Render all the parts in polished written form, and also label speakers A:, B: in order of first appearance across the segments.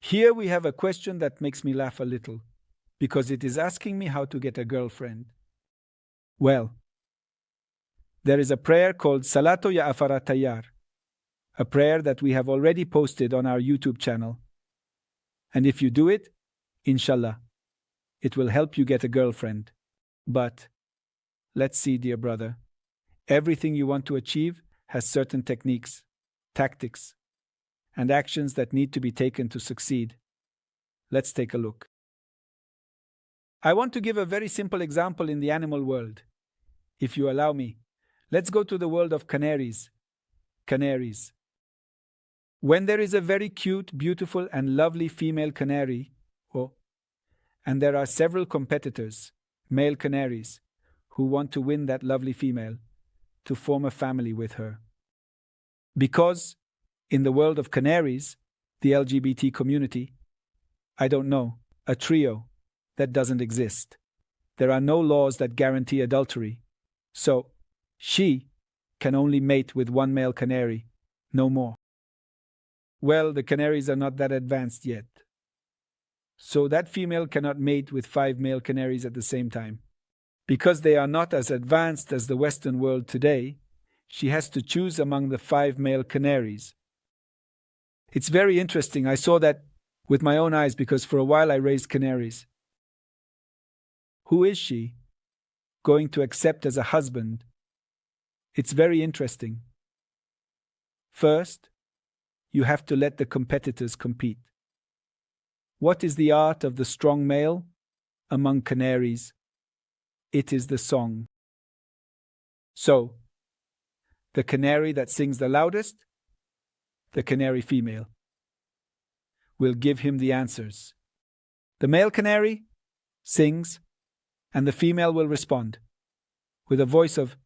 A: Here we have a question that makes me laugh a little, because it is asking me how to get a girlfriend. Well, there is a prayer called Salato Ya Afara Tayyar, a prayer that we have already posted on our YouTube channel. And if you do it, inshallah, it will help you get a girlfriend. But, let's see, dear brother, everything you want to achieve has certain techniques, tactics, and actions that need to be taken to succeed. Let's take a look. I want to give a very simple example in the animal world. If you allow me, let's go to the world of canaries. Canaries. When there is a very cute, beautiful, and lovely female canary, and there are several competitors, male canaries, who want to win that lovely female, to form a family with her. Because, in the world of canaries, the LGBT community, I don't know, a trio that doesn't exist. There are no laws that guarantee adultery. So, she can only mate with one male canary, no more. Well, the canaries are not that advanced yet. So that female cannot mate with 5 male canaries at the same time. Because they are not as advanced as the Western world today, she has to choose among the 5 male canaries. It's very interesting. I saw that with my own eyes because for a while I raised canaries. Who is she going to accept as a husband? It's very interesting. First, you have to let the competitors compete. What is the art of the strong male among canaries? It is the song. So, the canary that sings the loudest, the canary female, will give him the answers. The male canary sings, and the female will respond with a voice of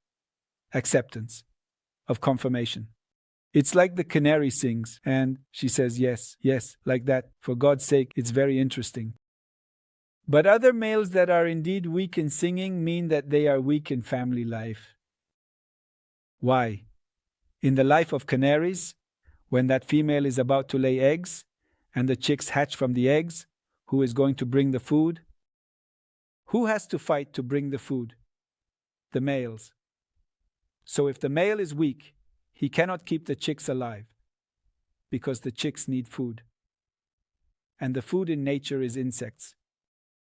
A: acceptance, of confirmation. It's like the canary sings, and she says yes, yes, like that. For God's sake, it's very interesting. But other males that are indeed weak in singing mean that they are weak in family life. Why? In the life of canaries, when that female is about to lay eggs, and the chicks hatch from the eggs, who is going to bring the food? Who has to fight to bring the food? The males. So if the male is weak, he cannot keep the chicks alive, because the chicks need food. And the food in nature is insects.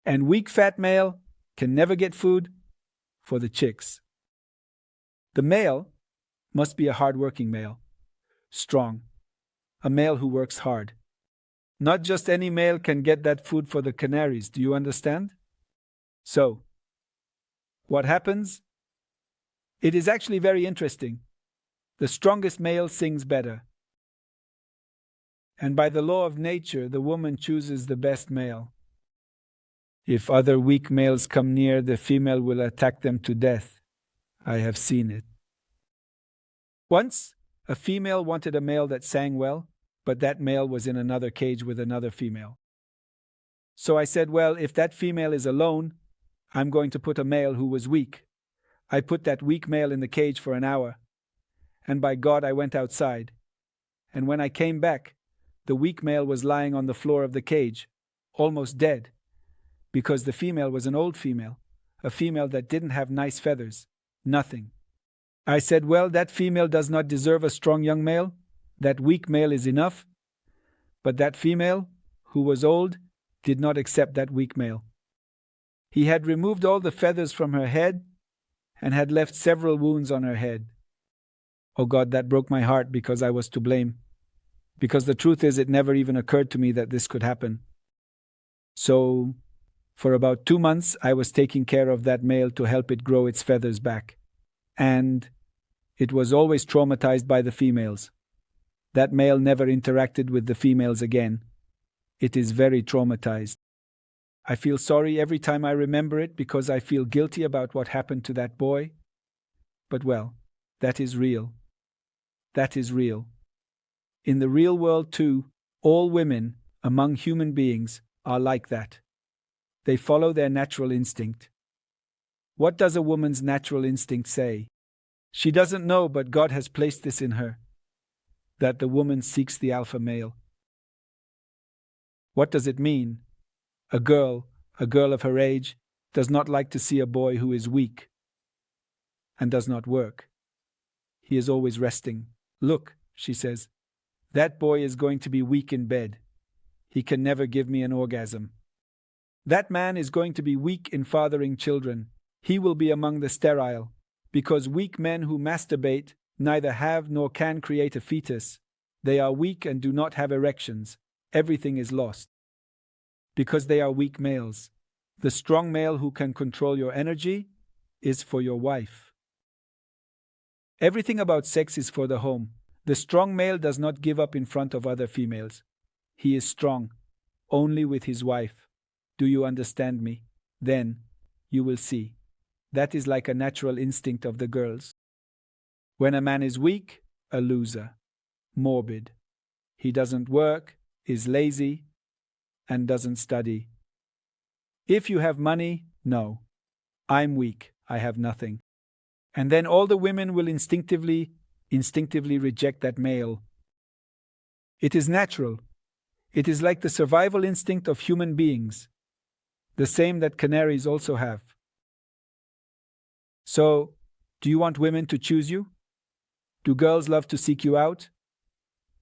A: And weak fat male can never get food for the chicks. The male must be a hard-working male, strong, a male who works hard. Not just any male can get that food for the canaries, do you understand? So, what happens? It is actually very interesting. The strongest male sings better. And by the law of nature, the woman chooses the best male. If other weak males come near, the female will attack them to death. I have seen it. Once, a female wanted a male that sang well, but that male was in another cage with another female. So I said, well, if that female is alone, I'm going to put a male who was weak. I put that weak male in the cage for an hour. And by God, I went outside. And when I came back, the weak male was lying on the floor of the cage, almost dead, because the female was an old female, a female that didn't have nice feathers, nothing. I said, well, that female does not deserve a strong young male. That weak male is enough. But that female, who was old, did not accept that weak male. He had removed all the feathers from her head and had left several wounds on her head. Oh God, that broke my heart because I was to blame. Because the truth is, it never even occurred to me that this could happen. So, for about 2 months, I was taking care of that male to help it grow its feathers back. And it was always traumatized by the females. That male never interacted with the females again. It is very traumatized. I feel sorry every time I remember it because I feel guilty about what happened to that boy. But well, that is real. That is real. In the real world too, all women among human beings are like that. They follow their natural instinct. What does a woman's natural instinct say? She doesn't know, but God has placed this in her, that the woman seeks the alpha male. What does it mean? A girl of her age, does not like to see a boy who is weak and does not work. He is always resting. Look, she says, that boy is going to be weak in bed. He can never give me an orgasm. That man is going to be weak in fathering children. He will be among the sterile, because weak men who masturbate neither have nor can create a fetus. They are weak and do not have erections. Everything is lost. Because they are weak males. The strong male who can control your energy is for your wife. Everything about sex is for the home. The strong male does not give up in front of other females. He is strong, only with his wife. Do you understand me? Then, you will see. That is like a natural instinct of the girls. When a man is weak, a loser, morbid. He doesn't work, is lazy, and doesn't study. If you have money, no. I'm weak, I have nothing. And then all the women will instinctively reject that male. It is natural. It is like the survival instinct of human beings, the same that canaries also have. So, do you want women to choose you? Do girls love to seek you out?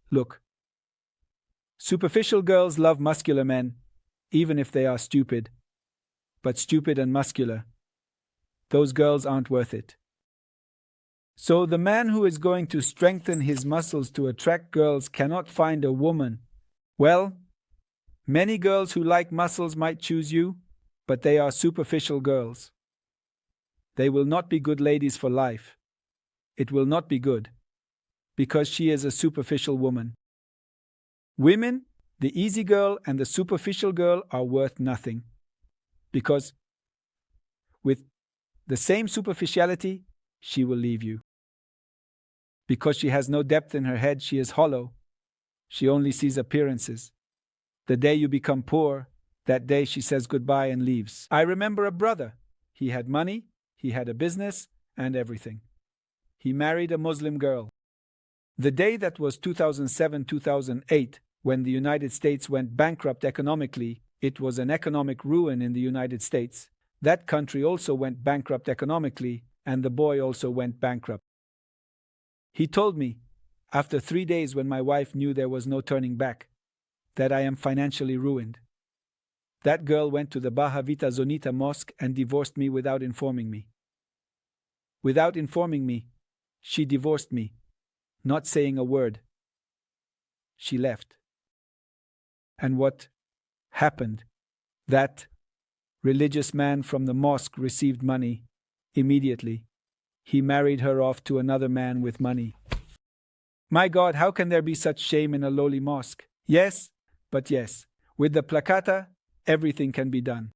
A: Look. Superficial girls love muscular men, even if they are stupid. But stupid and muscular, those girls aren't worth it. So the man who is going to strengthen his muscles to attract girls cannot find a woman. Well, many girls who like muscles might choose you, but they are superficial girls. They will not be good ladies for life. It will not be good, because she is a superficial woman. Women, the easy girl and the superficial girl, are worth nothing. Because with the same superficiality, she will leave you. Because she has no depth in her head, she is hollow. She only sees appearances. The day you become poor, that day she says goodbye and leaves. I remember a brother. He had money, he had a business, and everything. He married a Muslim girl. The day that was 2007-2008, when the United States went bankrupt economically, it was an economic ruin in the United States. That country also went bankrupt economically, and the boy also went bankrupt. He told me, after 3 days when my wife knew there was no turning back, that I am financially ruined. That girl went to the Baja Vita Zonita Mosque and divorced me without informing me. Without informing me, she divorced me, not saying a word. She left. And what happened? That religious man from the mosque received money immediately. He married her off to another man with money. My God, how can there be such shame in a lowly mosque? Yes, but yes, with the placata, everything can be done.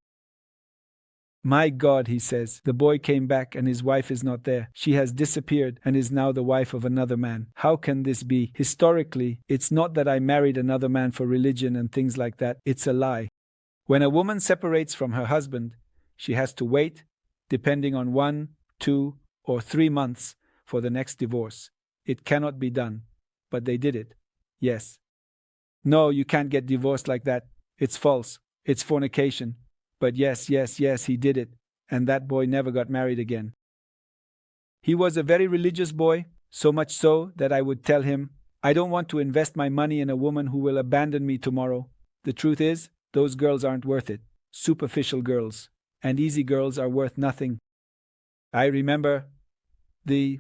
A: My God, he says, the boy came back and his wife is not there. She has disappeared and is now the wife of another man. How can this be? Historically, it's not that I married another man for religion and things like that. It's a lie. When a woman separates from her husband, she has to wait, depending on 1, 2, or 3 months for the next divorce. It cannot be done. But they did it. Yes. No, you can't get divorced like that. It's false. It's fornication. But yes, he did it. And that boy never got married again. He was a very religious boy, so much so that I would tell him, I don't want to invest my money in a woman who will abandon me tomorrow. The truth is, those girls aren't worth it. Superficial girls. And easy girls are worth nothing. I remember the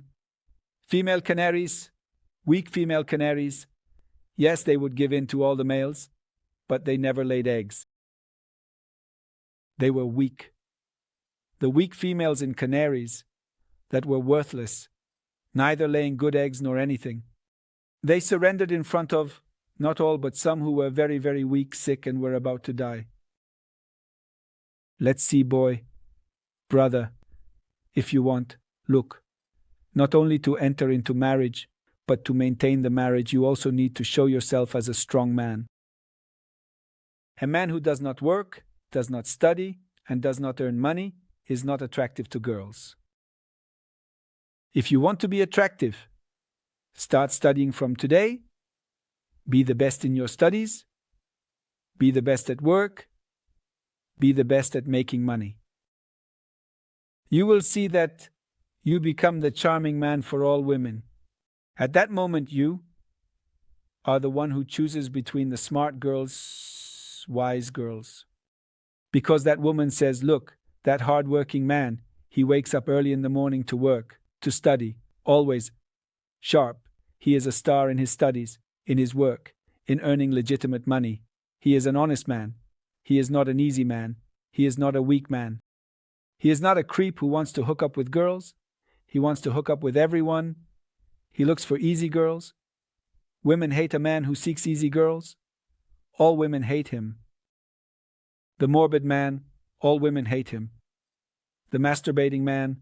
A: female canaries, weak female canaries. Yes, they would give in to all the males, but they never laid eggs. They were weak. The weak females in canaries that were worthless, neither laying good eggs nor anything. They surrendered in front of, not all, but some who were very, very weak, sick, and were about to die. Let's see, boy, brother, if you want, look, not only to enter into marriage, but to maintain the marriage, you also need to show yourself as a strong man. A man who does not work, does not study, and does not earn money is not attractive to girls. If you want to be attractive, start studying from today, be the best in your studies, Be the best at work. Be the best at making money. You will see that you become the charming man for all women. At that moment, you are the one who chooses between the smart girls, wise girls. Because that woman says, look, that hard-working man, he wakes up early in the morning to work, to study, always sharp. He is a star in his studies, in his work, in earning legitimate money. He is an honest man. He is not an easy man. He is not a weak man. He is not a creep who wants to hook up with girls. He wants to hook up with everyone. He looks for easy girls. Women hate a man who seeks easy girls. All women hate him. The morbid man, all women hate him. The masturbating man,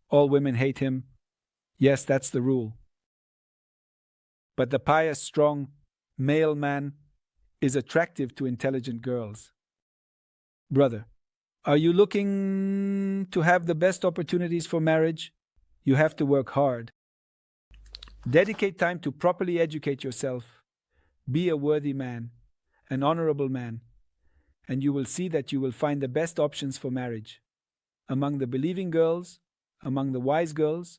A: all women hate him. Yes, that's the rule. But the pious, strong, male man is attractive to intelligent girls. Brother, are you looking to have the best opportunities for marriage? You have to work hard. Dedicate time to properly educate yourself. Be a worthy man, an honorable man, and you will see that you will find the best options for marriage among the believing girls, among the wise girls.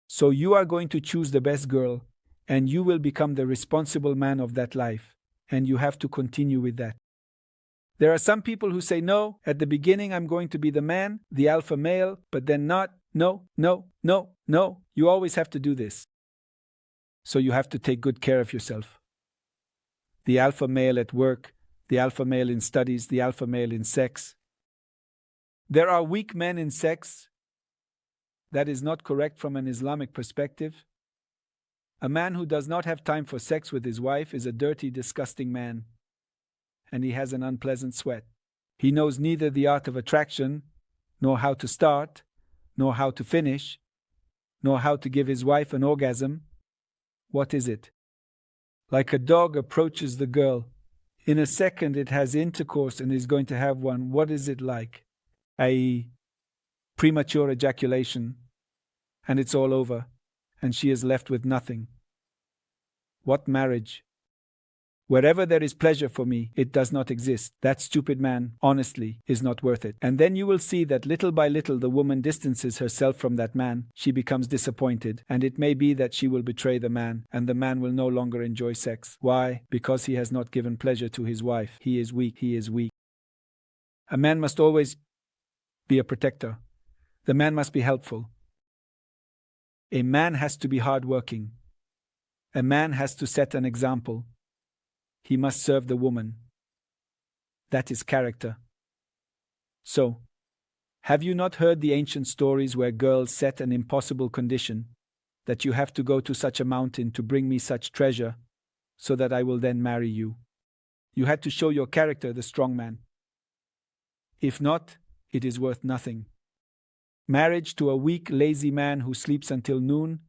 A: So you are going to choose the best girl, and you will become the responsible man of that life, and you have to continue with that. There are some people who say, no, at the beginning I'm going to be the man, the alpha male, but then not. No. You always have to do this. So you have to take good care of yourself. The alpha male at work, the alpha male in studies, the alpha male in sex. There are weak men in sex. That is not correct from an Islamic perspective. A man who does not have time for sex with his wife is a dirty, disgusting man, and he has an unpleasant sweat. He knows neither the art of attraction, nor how to start, nor how to finish, nor how to give his wife an orgasm. What is it? Like a dog approaches the girl. In a second it has intercourse and is going to have one. What is it like? A premature ejaculation, and it's all over, and she is left with nothing. What marriage? Wherever there is pleasure for me, it does not exist. That stupid man, honestly, is not worth it. And then you will see that little by little the woman distances herself from that man. She becomes disappointed, and it may be that she will betray the man, and the man will no longer enjoy sex. Why? Because he has not given pleasure to his wife. He is weak. He is weak. A man must always be a protector. The man must be helpful. A man has to be hardworking. A man has to set an example. He must serve the woman. That is character. So, have you not heard the ancient stories where girls set an impossible condition, that you have to go to such a mountain to bring me such treasure, so that I will then marry you? You had to show your character, the strong man. If not, it is worth nothing. Marriage to a weak, lazy man who sleeps until noon,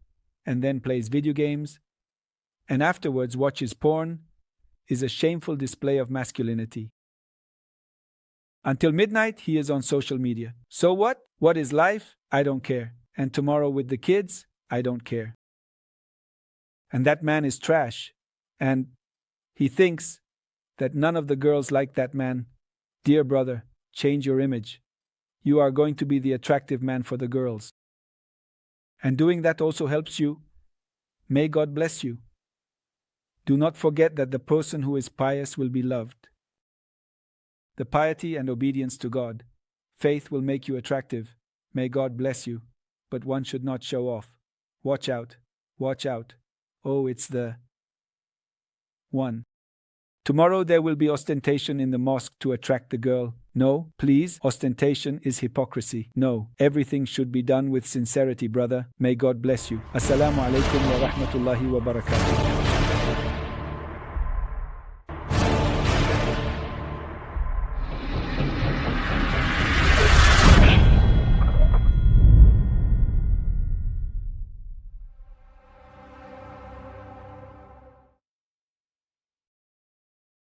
A: and then plays video games, and afterwards watches porn, is a shameful display of masculinity. Until midnight, he is on social media. So what? What is life? I don't care. And tomorrow with the kids? I don't care. And that man is trash. And he thinks that none of the girls like that man. Dear brother, change your image. You are going to be the attractive man for the girls. And doing that also helps you. May God bless you. Do not forget that the person who is pious will be loved. The piety and obedience to God, faith will make you attractive. May God bless you. But one should not show off. Watch out. Watch out. Oh, it's the one. Tomorrow there will be ostentation in the mosque to attract the girl. No, please, ostentation is hypocrisy. No, everything should be done with sincerity, brother. May God bless you. Assalamu alaikum wa rahmatullahi wa barakatuh.